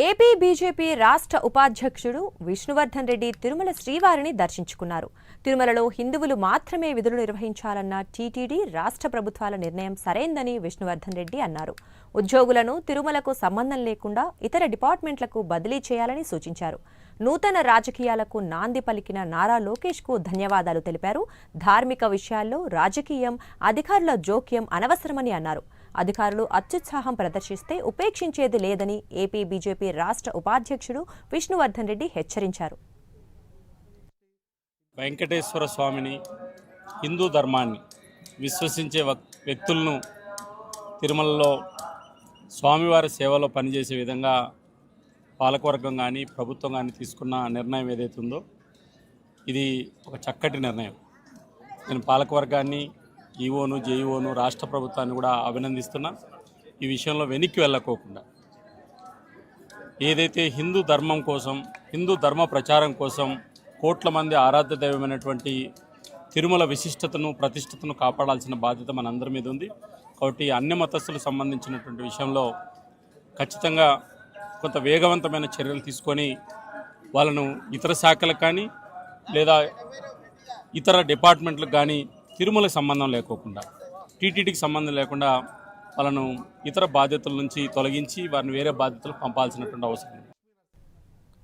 AP BJP రాష్ట్ర ఉపాధ్యక్షుడు విష్ణువర్ధన్ రెడ్డి తిరుమల శ్రీవారిని దర్శించుకున్నారు. తిరుమలలో హిందువులు మాత్రమే విధులు నిర్వహించాలన్న టీటీడీ రాష్ట్ర ప్రభుత్వాల నిర్ణయం సరైందని విష్ణువర్ధన్ రెడ్డి అన్నారు. ఉద్యోగులను తిరుమలకు సంబంధం లేకుండా ఇతర డిపార్ట్మెంట్లకు బదిలీ చేయాలని సూచించారు. నూతన రాజకీయాలకు నాంది పలికిన నారా లోకేష్కు ధన్యవాదాలు తెలిపారు. ధార్మిక విషయాల్లో రాజకీయం, అధికారుల జోక్యం అనవసరమని అన్నారు. అధికారులు అత్యుత్సాహం ప్రదర్శిస్తే ఉపేక్షించేది లేదని ఏపీ బీజేపీ రాష్ట్ర ఉపాధ్యక్షుడు విష్ణువర్ధన్ రెడ్డి హెచ్చరించారు. వెంకటేశ్వర స్వామిని, హిందూ ధర్మాన్ని విశ్వసించే వ్యక్తులను తిరుమలలో స్వామివారి సేవలో పనిచేసే విధంగా పాలకవర్గం కానీ ప్రభుత్వం కానీ తీసుకున్న నిర్ణయం ఏదైతే ఉందో ఇది ఒక చక్కటి నిర్ణయం. నేను పాలకవర్గాన్ని, ఈఓను, జేఈఓను, రాష్ట్ర ప్రభుత్వాన్ని కూడా అభినందిస్తున్నా. ఈ విషయంలో వెనక్కి వెళ్ళకోకుండా ఏదైతే హిందూ ధర్మం కోసం, హిందూ ధర్మ ప్రచారం కోసం కోట్ల మంది ఆరాధ్య దైవమైనటువంటి తిరుమల విశిష్టతను, ప్రతిష్టతను కాపాడాల్సిన బాధ్యత మనందరి మీద ఉంది. కాబట్టి అన్ని మతస్థులకు సంబంధించినటువంటి విషయంలో ఖచ్చితంగా కొంత వేగవంతమైన చర్యలు తీసుకొని వాళ్ళను ఇతర శాఖలకు కానీ లేదా ఇతర డిపార్ట్మెంట్లకు కానీ తిరుమలకు సంబంధం లేకోకుండా, టీటీడీకి సంబంధం లేకుండా వాళ్ళను ఇతర బాధ్యతల నుంచి తొలగించి వారిని వేరే బాధ్యతలకు పంపాల్సినటువంటి అవసరం ఉంది.